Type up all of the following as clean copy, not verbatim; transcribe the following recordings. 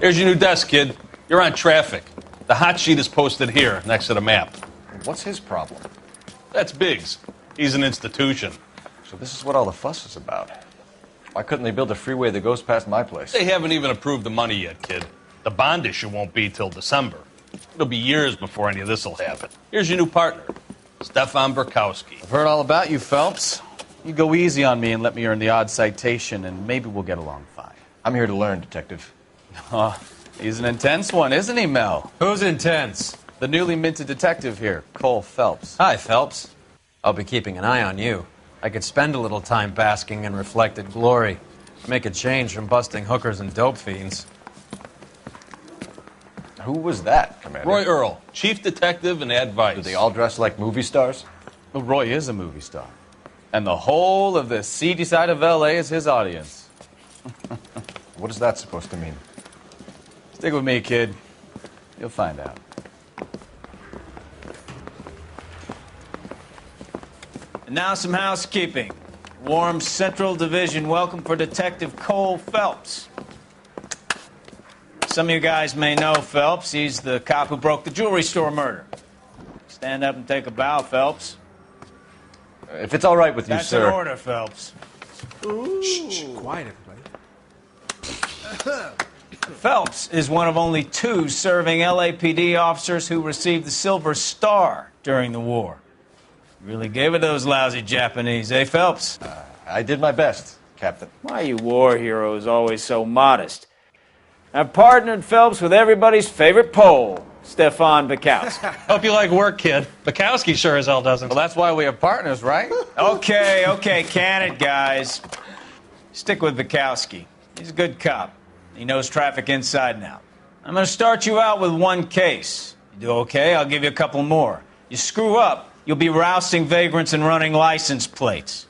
Here's your new desk, kid. You're on traffic. The hot sheet is posted here, next to the map. What's his problem? That's Biggs. He's an institution. So this is what all the fuss is about. Why couldn't they build a freeway that goes past my place? They haven't even approved the money yet, kid. The bond issue won't be till December. It'll be years before any of this will happen. Here's your new partner, Stefan Burkowski. I've heard all about you, Phelps. You go easy on me and let me earn the odd citation, and maybe we'll get along fine. I'm here to learn, Detective. He's an intense one, isn't he, Mel? Who's intense? The newly minted detective here, Cole Phelps. Hi, Phelps. I'll be keeping an eye on you. I could spend a little time basking in reflected glory. Make a change from busting hookers and dope fiends. Who was that, Commander? Roy Earl, chief detective and advice. Do they all dress like movie stars? Well, Roy is a movie star. And the whole of the seedy side of L.A. is his audience. What is that supposed to mean? Stick with me, kid. You'll find out. And now some housekeeping. Warm Central Division welcome for Detective Cole Phelps. Some of you guys may know Phelps. He's the cop who broke the jewelry store murder. Stand up and take a bow, Phelps. If it's all right with you, That's sir. That's an order, Phelps. Shh, quiet, everybody. Phelps is one of only 2 serving LAPD officers who received the Silver Star during the war. Really gave it those lousy Japanese, eh, Phelps? I did my best, Captain. Why are you war heroes always so modest? I've partnered Phelps with everybody's favorite Pole, Stefan Burkowski. Hope you like work, kid. Bukowski sure as hell doesn't. Well, that's why we have partners, right? Okay, can it, guys. Stick with Bukowski. He's a good cop. He knows traffic inside and out. I'm going to start you out with 1 case. You do okay, I'll give you a couple more. You screw up, you'll be rousting vagrants and running license plates.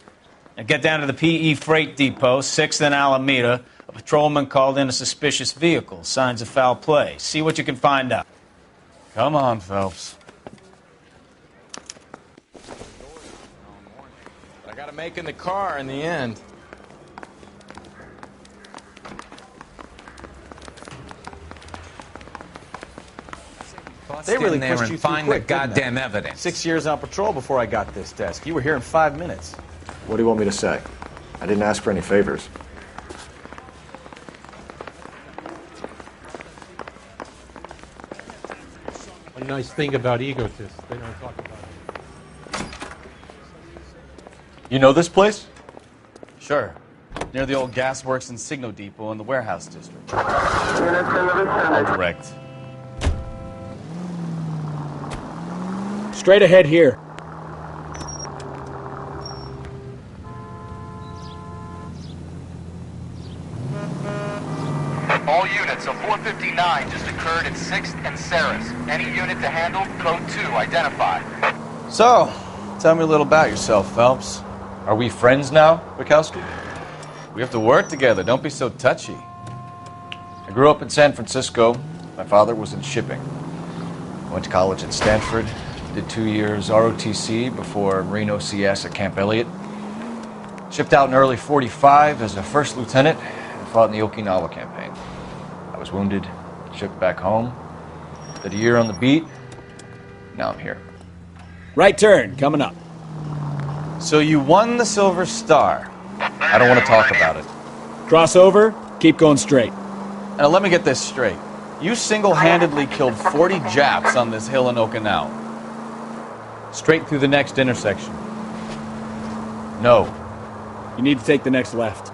Now get down to the PE Freight Depot, 6th and Alameda. A patrolman called in a suspicious vehicle. Signs of foul play. See what you can find out. Come on, Phelps. I gotta make in the car in the end. They really there pushed and you find through the quick, didn't they? goddamn evidence. 6 years on patrol before I got this desk. You were here in 5 minutes. What do you want me to say? I didn't ask for any favors. One nice thing about egotists, they don't talk about it. You know this place? Sure. Near the old gas works and Signo Depot in the warehouse district. I'll direct. Straight ahead here. All units, a 459 just occurred at 6th and Saris. Any unit to handle, code 2, identified. So, tell me a little about yourself, Phelps. Are we friends now, Bukowski? We have to work together. Don't be so touchy. I grew up in San Francisco. My father was in shipping. I went to college at Stanford. Did 2 years ROTC before Marine OCS at Camp Elliott. Shipped out in early 45 as a first lieutenant and fought in the Okinawa campaign. I was wounded, shipped back home. Did a year on the beat. Now I'm here. Right turn, coming up. So you won the Silver Star. I don't want to talk about it. Cross over, keep going straight. Now let me get this straight. You single-handedly killed 40 Japs on this hill in Okinawa. Straight through the next intersection. No. You need to take the next left.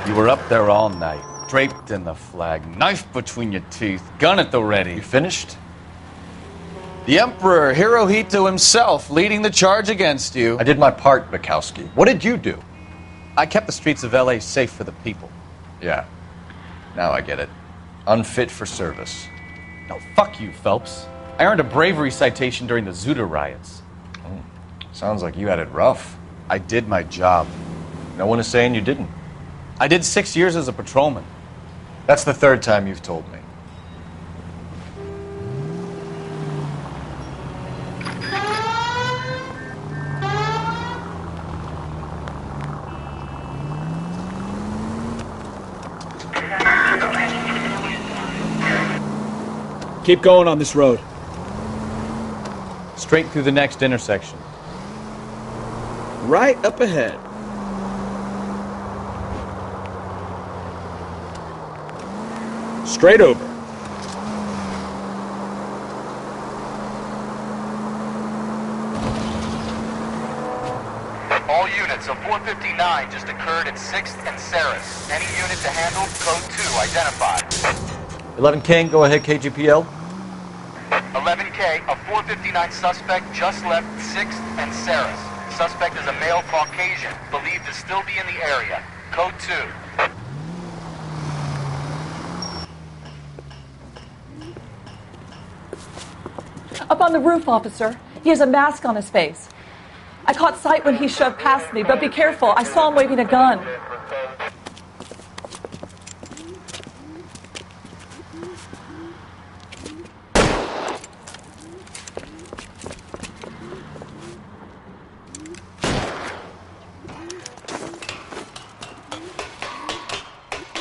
You were up there all night, draped in the flag, knife between your teeth, gun at the ready. You finished? The Emperor Hirohito himself leading the charge against you. I did my part, Bukowski. What did you do? I kept the streets of L.A. safe for the people. Yeah. Now I get it. Unfit for service. No, fuck you, Phelps. I earned a bravery citation during the Zuda riots. Sounds like you had it rough. I did my job. No one is saying you didn't. I did 6 years as a patrolman. That's the 3rd time you've told me. Keep going on this road. Straight through the next intersection. Right up ahead. Straight over. All units, a 459 just occurred at 6th and Saris. Any unit to handle, code 2 identified. 11 King, go ahead, KGPL. 11K, a 459 suspect just left 6th and Saris. Suspect is a male Caucasian, believed to still be in the area. Code 2. Up on the roof, officer. He has a mask on his face. I caught sight when he shoved past me, but be careful. I saw him waving a gun.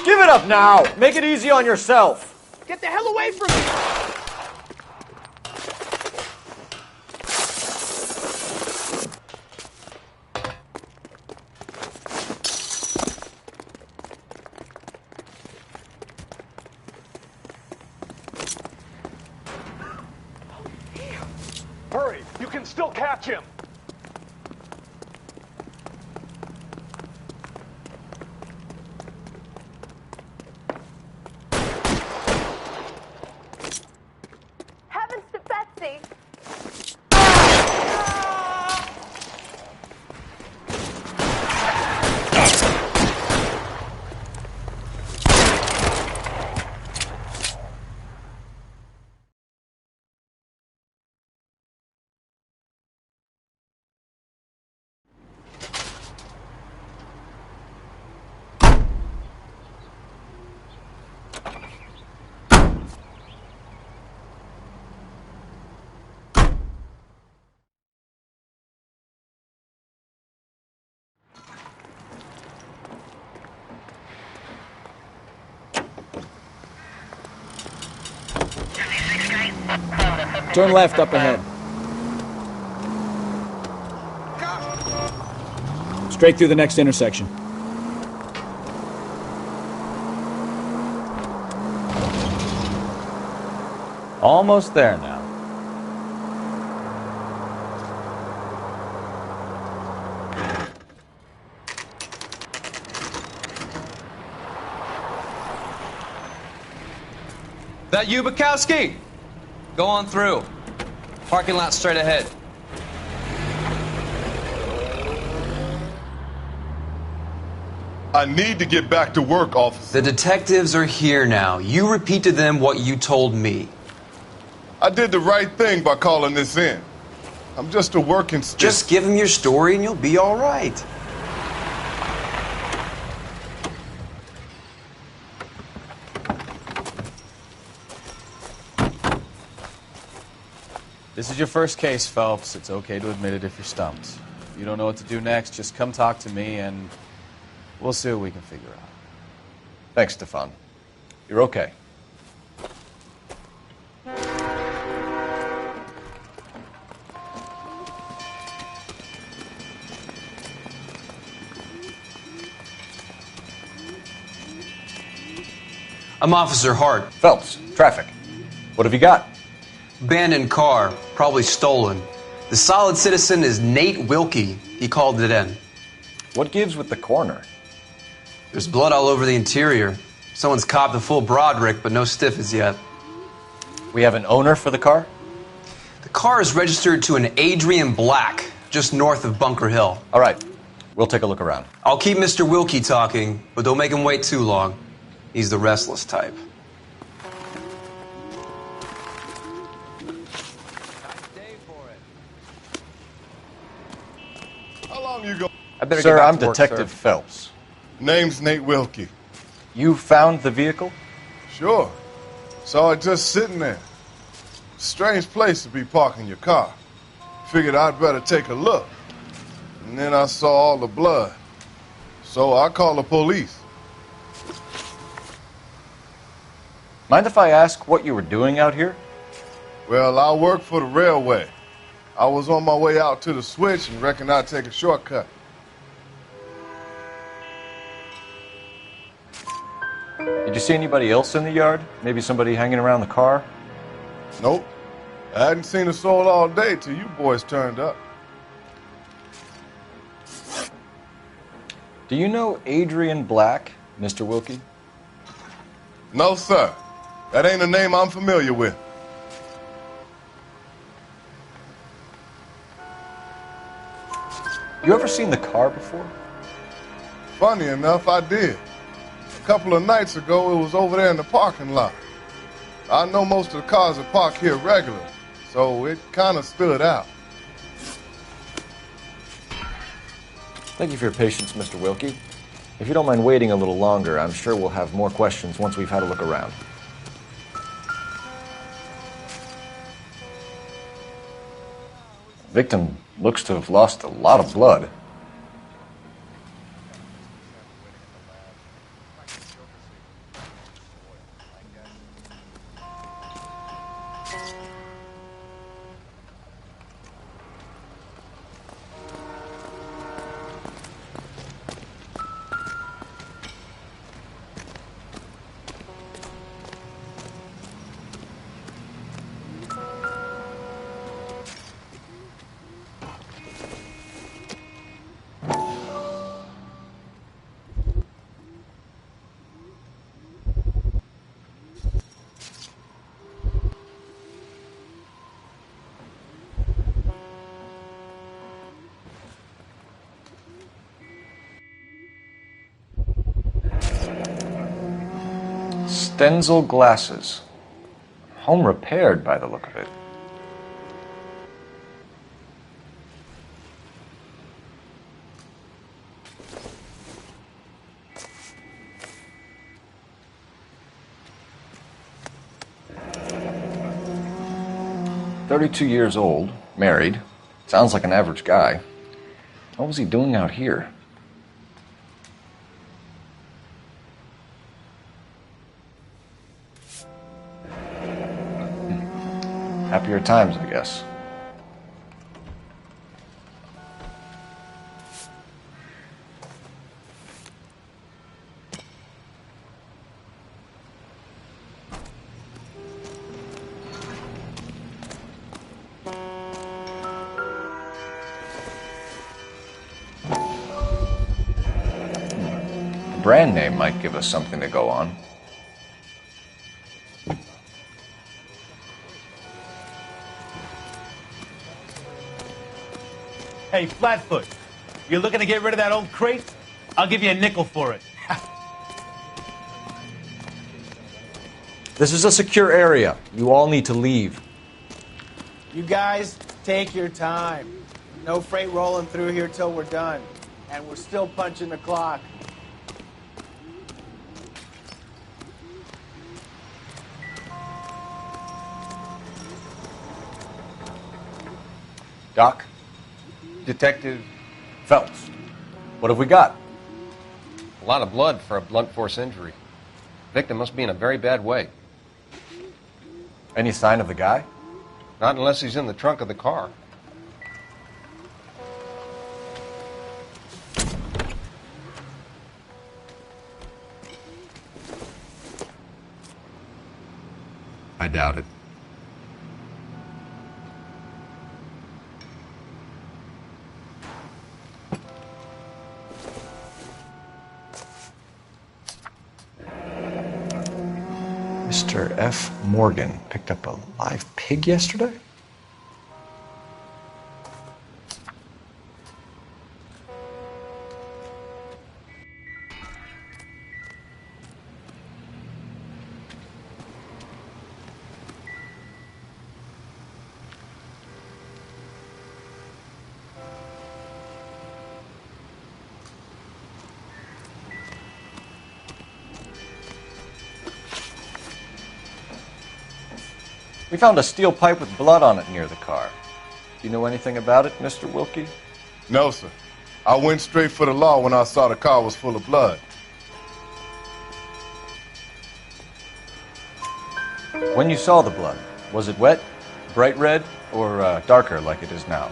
Give it up now! Make it easy on yourself! Get the hell away from me! Hurry! You can still catch him! Heavens to Betsy! Turn left up ahead. Straight through the next intersection. Almost there now. That you, Bukowski? Go on through. Parking lot straight ahead. I need to get back to work, officer. The detectives are here now. You repeat to them what you told me. I did the right thing by calling this in. I'm just a working stick. Just give them your story and you'll be all right. This is your first case, Phelps. It's okay to admit it if you're stumped. If you don't know what to do next, just come talk to me and we'll see what we can figure out. Thanks, Stefan. You're okay. I'm Officer Hart. Phelps, traffic. What have you got? Abandoned car, probably stolen. The solid citizen is Nate Wilkie. He called it in. What gives with the coroner? There's blood all over the interior. Someone's copped a full Broderick, but no stiff as yet. We have an owner for the car? The car is registered to an Adrian Black, just north of Bunker Hill. All right. We'll take a look around. I'll keep Mr. Wilkie talking, but don't make him wait too long. He's the restless type. How long you go? Sir, I'm Detective Phelps. Name's Nate Wilkie. You found the vehicle? Sure. Saw it just sitting there. Strange place to be parking your car. Figured I'd better take a look. And then I saw all the blood. So I called the police. Mind if I ask what you were doing out here? Well, I work for the railway. I was on my way out to the switch and reckoned I'd take a shortcut. Did you see anybody else in the yard? Maybe somebody hanging around the car? Nope. I hadn't seen a soul all day till you boys turned up. Do you know Adrian Black, Mr. Wilkie? No, sir. That ain't a name I'm familiar with. You ever seen the car before? Funny enough, I did. A couple of nights ago, it was over there in the parking lot. I know most of the cars are parked here regularly, so it kind of stood out. Thank you for your patience, Mr. Wilkie. If you don't mind waiting a little longer, I'm sure we'll have more questions once we've had a look around. The victim looks to have lost a lot of blood. Stenzel glasses. Home repaired by the look of it. "32 years old, married. Sounds like an average guy. What was he doing out here?" Happier times, I guess. The brand name might give us something to go on. Hey, Flatfoot, you're looking to get rid of that old crate? I'll give you a nickel for it. This is a secure area. You all need to leave. You guys, take your time. No freight rolling through here till we're done. And we're still punching the clock. Doc? Detective Phelps. What have we got? a lot of blood for a blunt force injury. Victim must be in a very bad way. Any sign of the guy? Not unless he's in the trunk of the car. I doubt it. Mr. F. Morgan picked up a live pig yesterday? We found a steel pipe with blood on it near the car. Do you know anything about it, Mr. Wilkie? No, sir. I went straight for the law when I saw the car was full of blood. When you saw the blood, was it wet? Bright red or darker like it is now?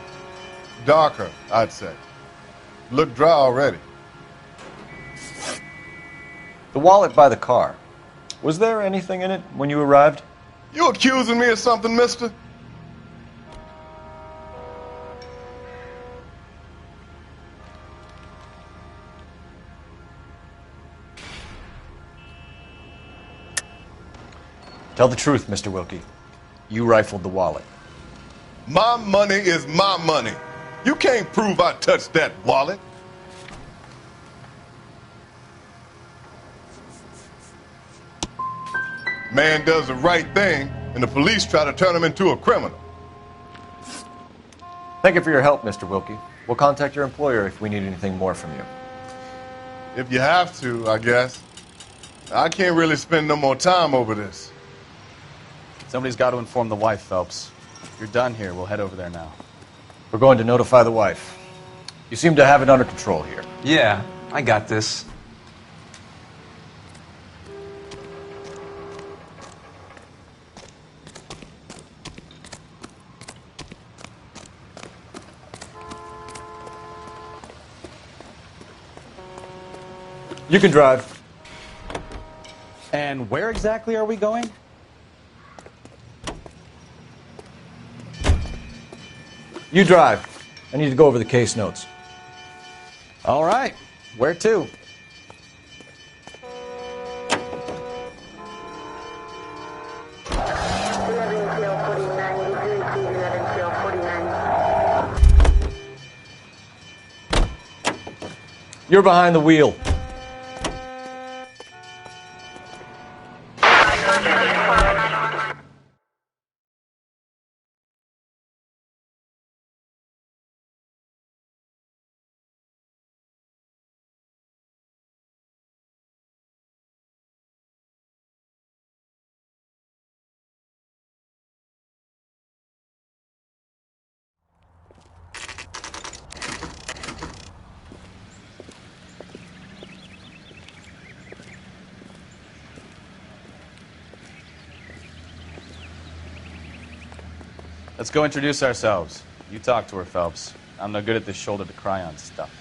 Darker, I'd say. Look dry already. The wallet by the car. Was there anything in it when you arrived? You accusing me of something, mister? Tell the truth, Mr. Wilkie. You rifled the wallet. My money is my money. You can't prove I touched that wallet. Man does the right thing, and the police try to turn him into a criminal. Thank you for your help, Mr. Wilkie. We'll contact your employer if we need anything more from you. If you have to, I guess. I can't really spend no more time over this. Somebody's got to inform the wife, Phelps. If you're done here, we'll head over there now. We're going to notify the wife. You seem to have it under control here. Yeah, I got this. You can drive. And where exactly are we going? You drive. I need to go over the case notes. All right. Where to? You're behind the wheel. Let's go introduce ourselves. You talk to her, Phelps. I'm no good at this shoulder to cry on stuff.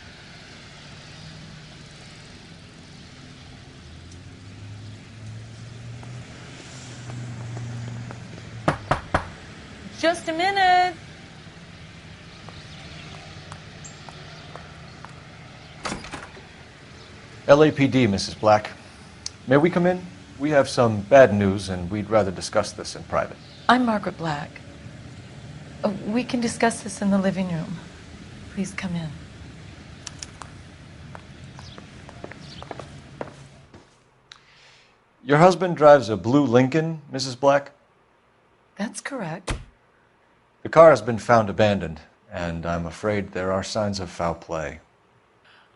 Just a minute. LAPD, Mrs. Black. May we come in? We have some bad news, and we'd rather discuss this in private. I'm Margaret Black. We can discuss this in the living room. Please come in. Your husband drives a blue Lincoln, Mrs. Black? That's correct. The car has been found abandoned, and I'm afraid there are signs of foul play.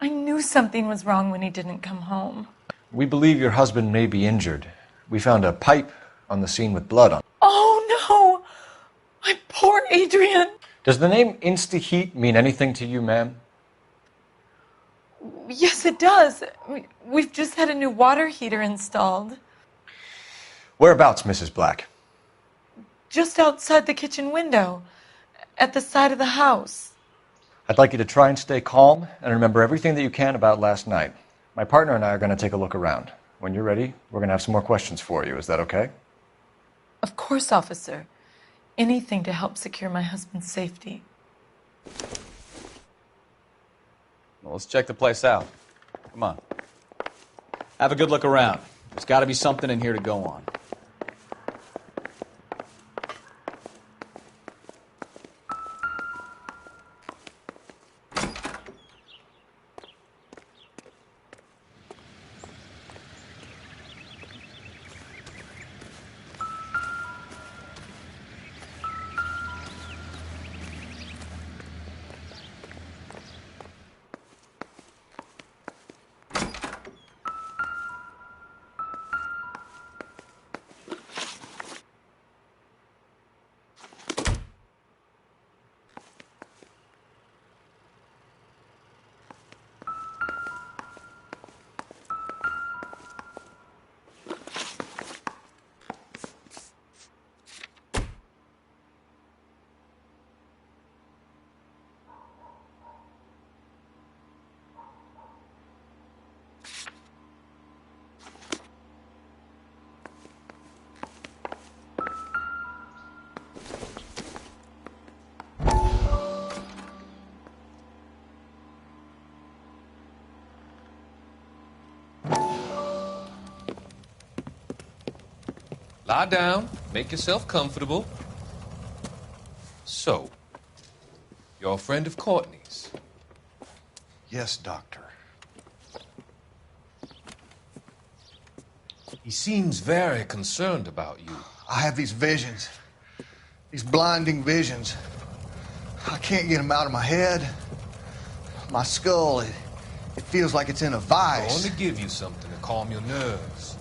I knew something was wrong when he didn't come home. We believe your husband may be injured. We found a pipe on the scene with blood on it. Oh, no! My poor Adrian! Does the name Insta-Heat mean anything to you, ma'am? Yes, it does. We've just had a new water heater installed. Whereabouts, Mrs. Black? Just outside the kitchen window, at the side of the house. I'd like you to try and stay calm and remember everything that you can about last night. My partner and I are going to take a look around. When you're ready, we're going to have some more questions for you. Is that okay? Of course, officer. Anything to help secure my husband's safety. Well, let's check the place out. Come on. Have a good look around. There's got to be something in here to go on. Lie down, make yourself comfortable. So, you're a friend of Courtney's? Yes, Doctor. He seems very concerned about you. I have these visions. These blinding visions. I can't get them out of my head. My skull, it feels like it's in a I vice. want to give you something to calm your nerves.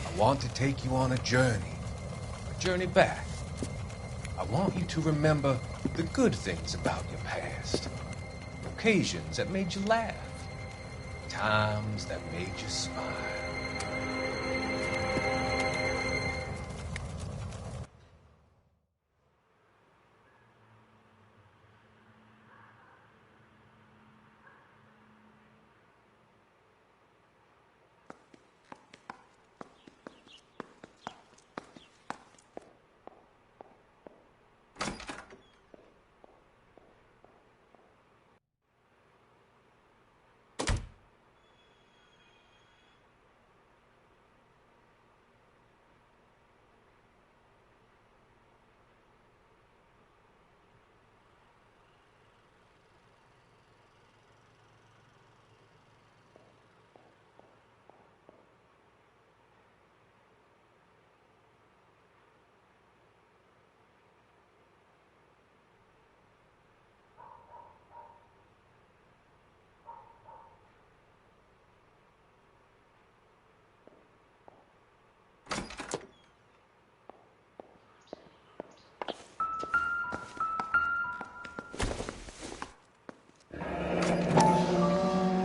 I want to take you on a journey back. I want you to remember the good things about your past, occasions that made you laugh, times that made you smile.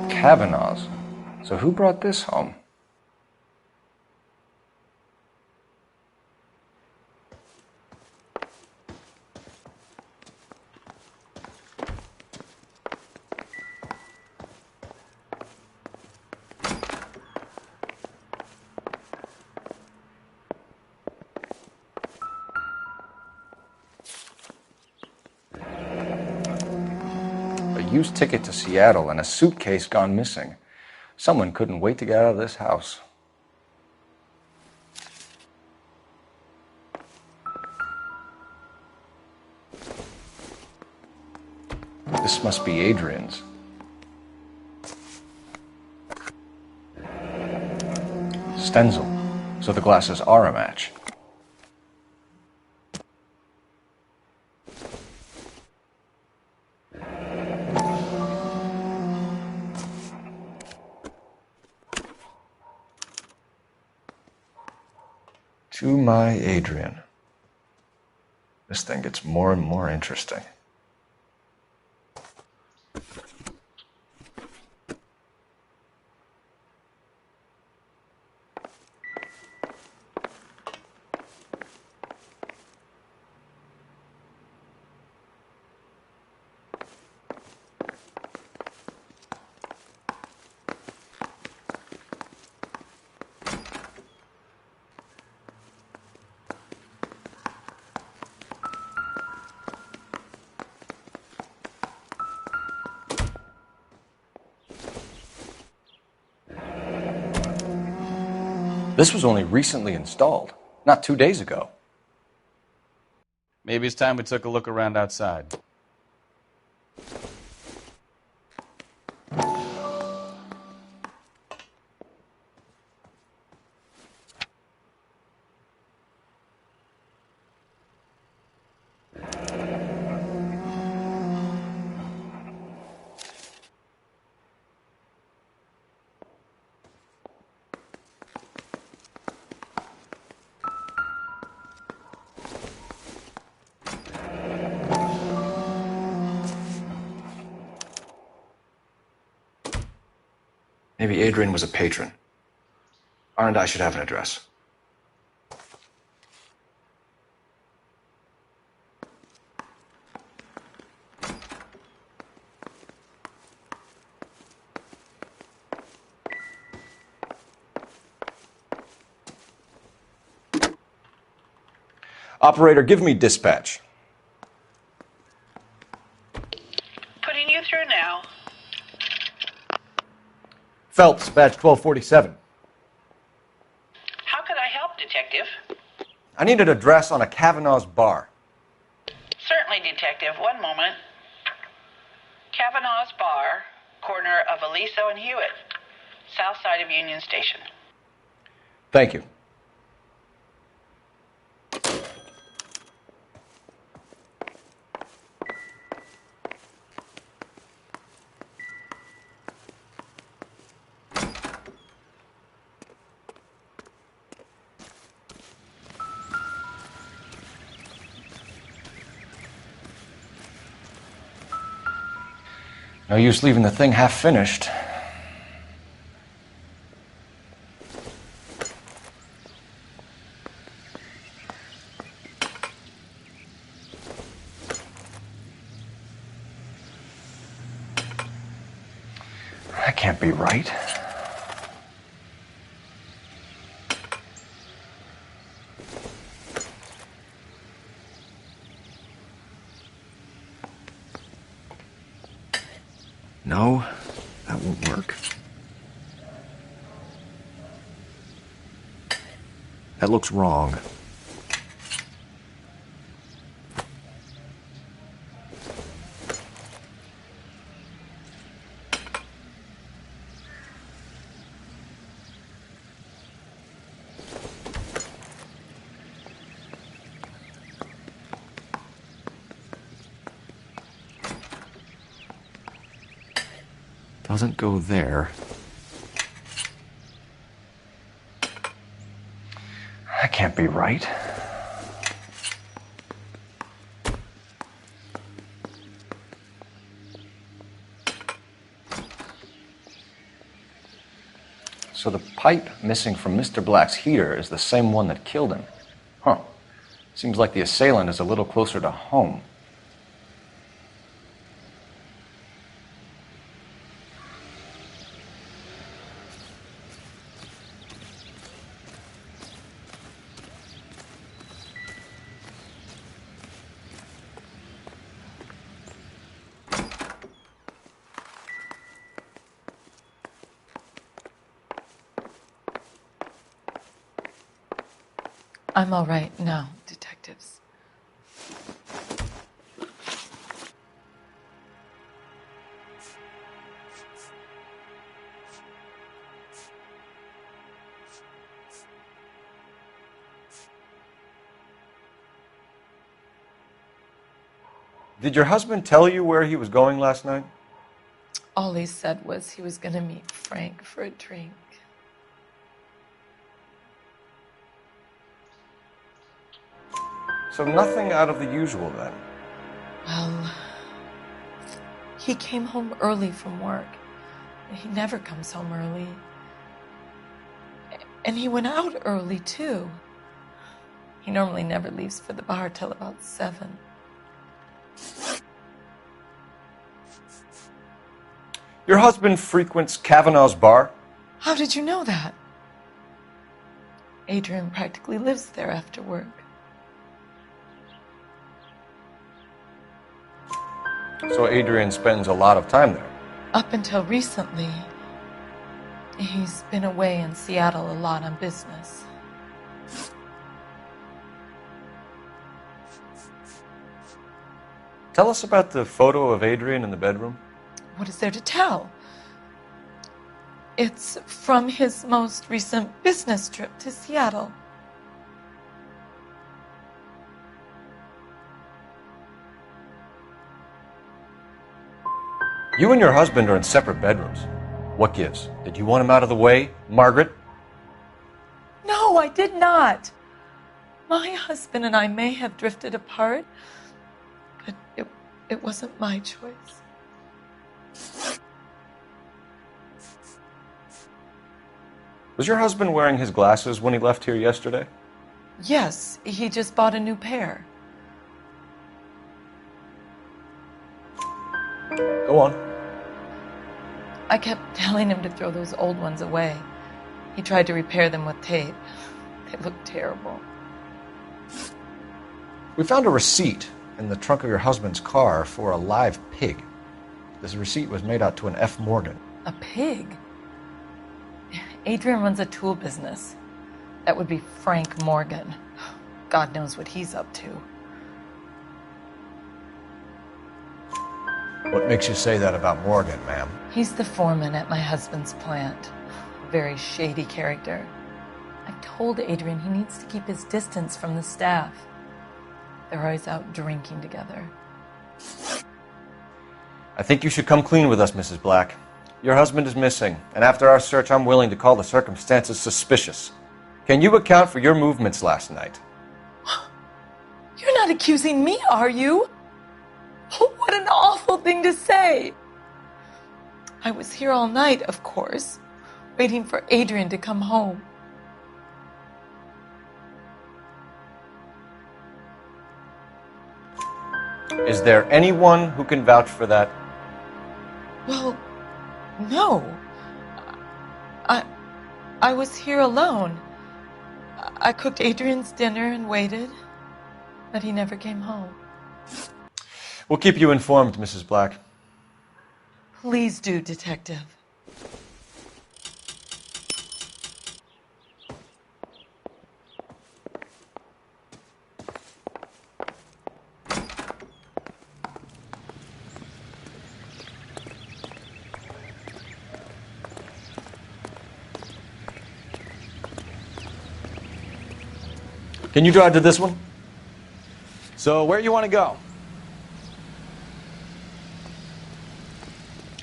Kavanaugh's. So who brought this home? A used ticket to Seattle and a suitcase gone missing. Someone couldn't wait to get out of this house. This must be Adrian's. Stenzel. So the glasses are a match. To my Adrian. This thing gets more and more interesting. This was only recently installed, not 2 days ago. Maybe it's time we took a look around outside. Maybe Adrian was a patron. R&I should have an address. Operator, give me dispatch. Putting you through now. Phelps, badge 1247. How could I help, Detective? I need an address on a Kavanaugh's bar. Certainly, Detective. One moment. Kavanaugh's Bar, corner of Aliso and Hewitt, south side of Union Station. Thank you. No use leaving the thing half finished. That can't be right. No, that won't work. That looks wrong. Doesn't go there. That can't be right. So the pipe missing from Mr. Black's heater is the same one that killed him. Huh. Seems like the assailant is a little closer to home. I'm all right now, detectives. Did your husband tell you where he was going last night? All he said was he was going to meet Frank for a drink. So nothing out of the usual then? Well, he came home early from work. He never comes home early. And he went out early, too. He normally never leaves for the bar till about 7. Your husband frequents Kavanaugh's bar? How did you know that? Adrian practically lives there after work. So Adrian spends a lot of time there? Up until recently, he's been away in Seattle a lot on business. Tell us about the photo of Adrian in the bedroom. What is there to tell? It's from his most recent business trip to Seattle. You and your husband are in separate bedrooms. What gives? Did you want him out of the way, Margaret? No, I did not. My husband and I may have drifted apart, but it wasn't my choice. Was your husband wearing his glasses when he left here yesterday? Yes, he just bought a new pair. Go on. I kept telling him to throw those old ones away. He tried to repair them with tape. They looked terrible. We found a receipt in the trunk of your husband's car for a live pig. This receipt was made out to an F. Morgan. A pig? Adrian runs a tool business. That would be Frank Morgan. God knows what he's up to. What makes you say that about Morgan, ma'am? He's the foreman at my husband's plant. A very shady character. I've told Adrian he needs to keep his distance from the staff. They're always out drinking together. I think you should come clean with us, Mrs. Black. Your husband is missing, and after our search, I'm willing to call the circumstances suspicious. Can you account for your movements last night? You're not accusing me, are you? What an awful thing to say. I was here all night, of course, waiting for Adrian to come home. Is there anyone who can vouch for that? Well, no. I was here alone. I cooked Adrian's dinner and waited, but he never came home. We'll keep you informed, Mrs. Black. Please do, Detective. Can you drive to this one? So, where you want to go?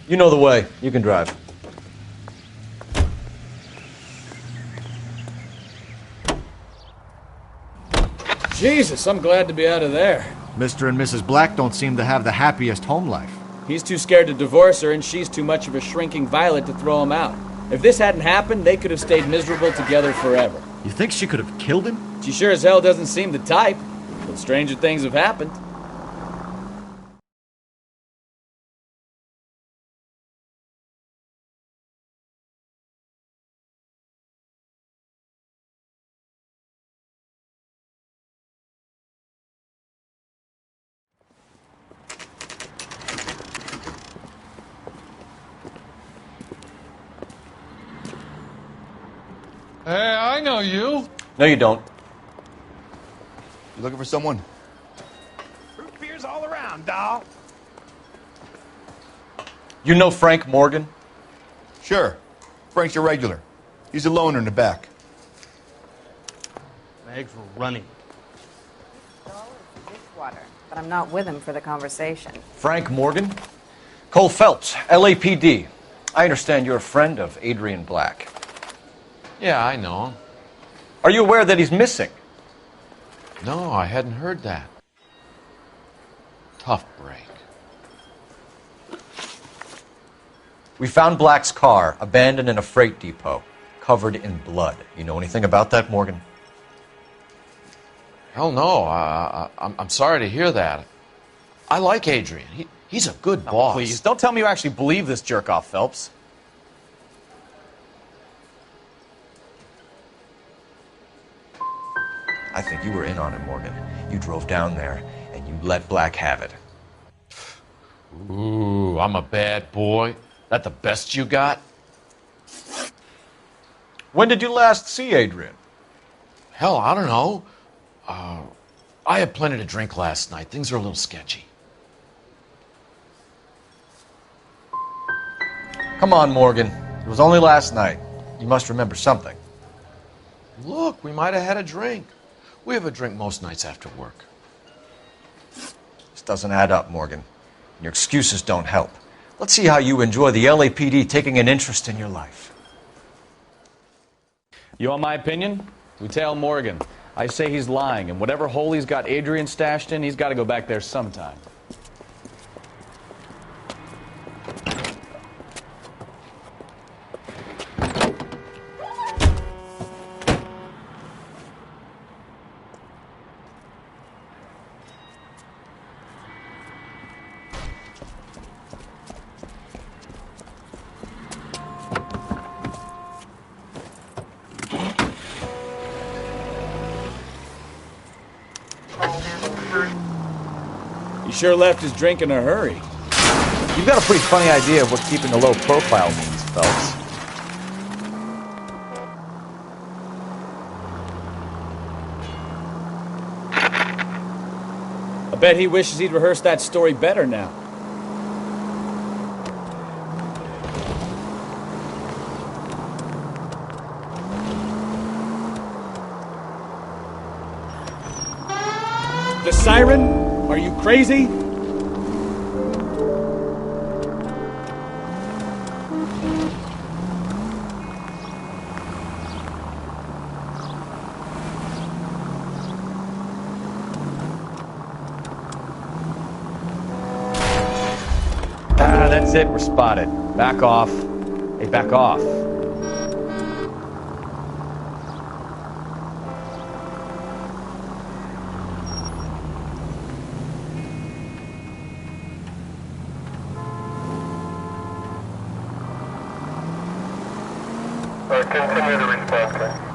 You know the way. You can drive. Jesus, I'm glad to be out of there. Mr. and Mrs. Black don't seem to have the happiest home life. He's too scared to divorce her, and she's too much of a shrinking violet to throw him out. If this hadn't happened, they could have stayed miserable together forever. You think she could have killed him? She sure as hell doesn't seem the type, but stranger things have happened. Hey, I know you. No, you don't. You looking for someone? Root beers all around, doll. You know Frank Morgan? Sure. Frank's your regular. He's a loner in the back. My eggs were running. Dishwater, but I'm not with him for the conversation. Frank Morgan? Cole Phelps, LAPD. I understand you're a friend of Adrian Black. Yeah, I know him. Are you aware that he's missing? No, I hadn't heard that. Tough break. We found Black's car abandoned in a freight depot, covered in blood. You know anything about that, Morgan? Hell no. I'm sorry to hear that. I like Adrian. He's a good boss. Please, don't tell me you actually believe this jerk-off, Phelps. I think you were in on it, Morgan. You drove down there, and you let Black have it. Ooh, I'm a bad boy. That the best you got? When did you last see Adrian? Hell, I don't know. I had plenty to drink last night. Things are a little sketchy. Come on, Morgan. It was only last night. You must remember something. Look, we might have had a drink. We have a drink most nights after work. This doesn't add up, Morgan. Your excuses don't help. Let's see how you enjoy the LAPD taking an interest in your life. You want my opinion? We tail Morgan. I say he's lying, and whatever hole he's got Adrian stashed in, he's got to go back there sometime. He sure left his drink in a hurry. You've got a pretty funny idea of what keeping a low profile means, Phelps. I bet he wishes he'd rehearsed that story better now. The siren? Are you crazy? That's it, we're spotted. Back off. Hey, back off. Continue to respond, sir.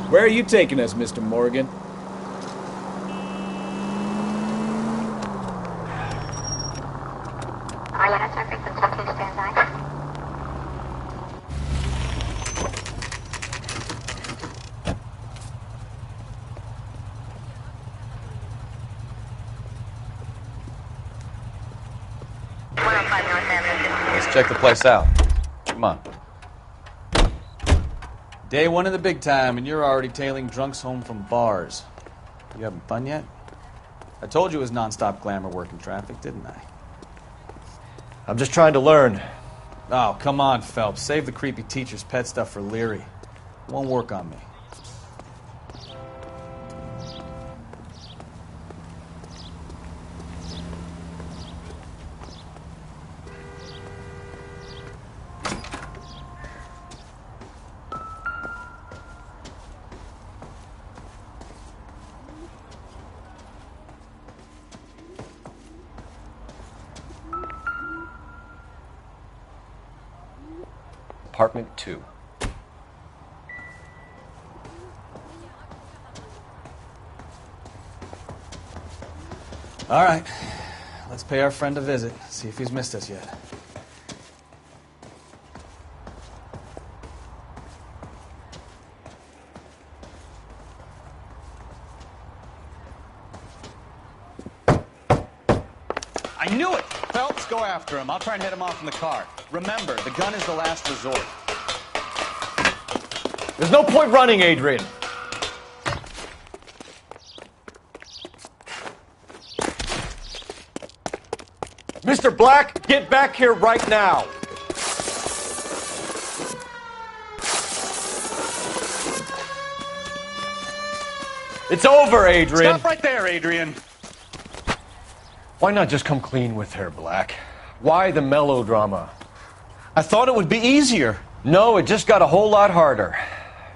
Where are you taking us, Mr. Morgan? Let's check the place out. Come on. Day one of the big time, and you're already tailing drunks home from bars. You having fun yet? I told you it was non-stop glamour work in traffic, didn't I? I'm just trying to learn. Oh, come on, Phelps. Save the creepy teacher's pet stuff for Leary. It won't work on me. Apartment 2. All right. Let's pay our friend a visit, see if he's missed us yet. I knew it! Phelps, go after him. I'll try and head him off in the car. Remember, the gun is the last resort. There's no point running, Adrian. Mr. Black, get back here right now. It's over, Adrian. Stop right there, Adrian. Why not just come clean with her, Black? Why the melodrama? I thought it would be easier. No, it just got a whole lot harder.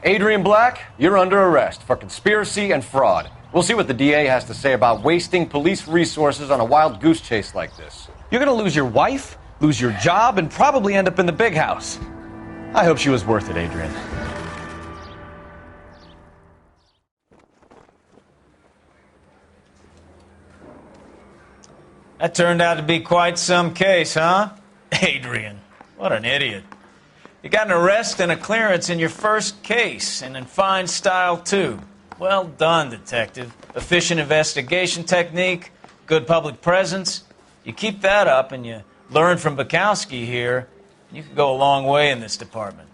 Adrian Black, you're under arrest for conspiracy and fraud. We'll see what the DA has to say about wasting police resources on a wild goose chase like this. You're gonna lose your wife, lose your job, and probably end up in the big house. I hope she was worth it, Adrian. That turned out to be quite some case, huh? Adrian, what an idiot. You got an arrest and a clearance in your first case, and in fine style, too. Well done, detective. Efficient investigation technique, good public presence. You keep that up and you learn from Bukowski here, you could go a long way in this department.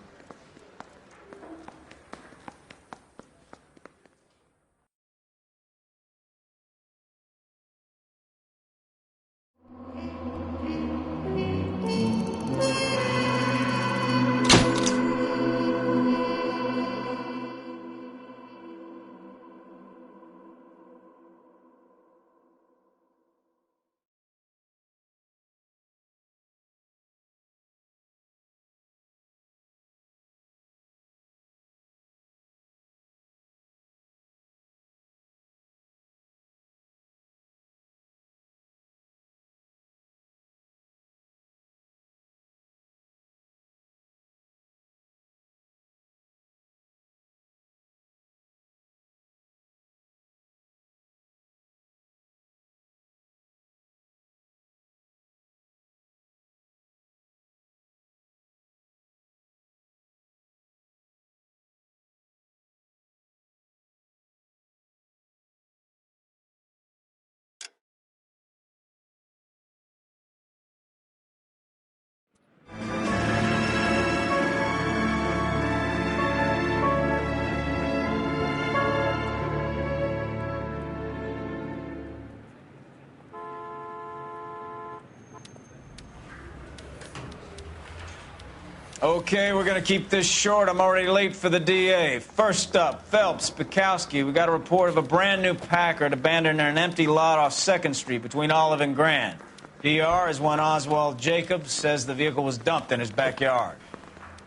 Okay, we're gonna keep this short. I'm already late for the DA. First up, Phelps, Bukowski. We got a report of a brand new Packard abandoned in an empty lot off 2nd Street between Olive and Grand. PR is one Oswald Jacobs says the vehicle was dumped in his backyard.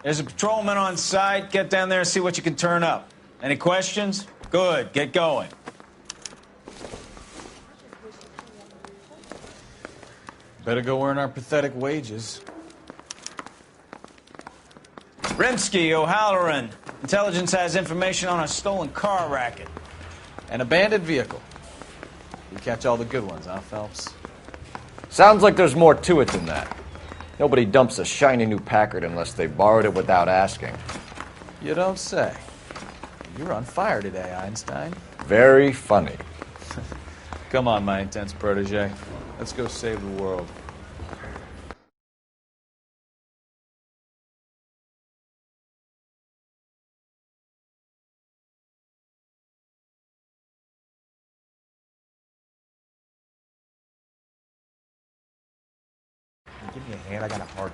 There's a patrolman on site. Get down there and see what you can turn up. Any questions? Good, get going. Better go earn our pathetic wages. Rimsky, O'Halloran. Intelligence has information on a stolen car racket. An abandoned vehicle. You catch all the good ones, huh, Phelps? Sounds like there's more to it than that. Nobody dumps a shiny new Packard unless they borrowed it without asking. You don't say. You're on fire today, Einstein. Very funny. Come on, my intense protege. Let's go save the world. Give me a hand, I got a hard.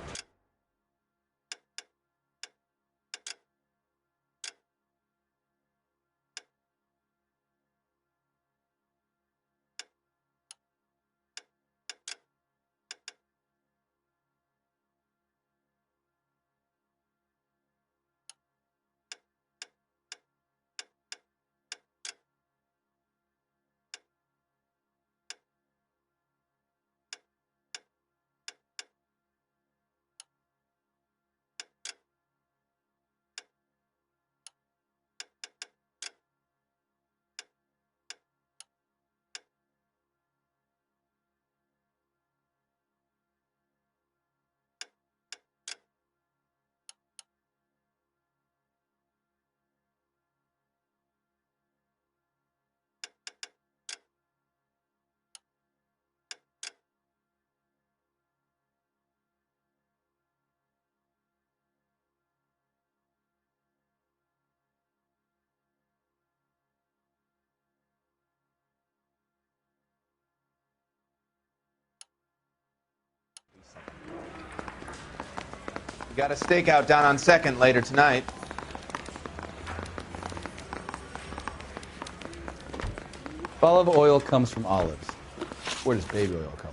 We got a stakeout down on 2nd later tonight. Olive oil comes from olives. Where does baby oil come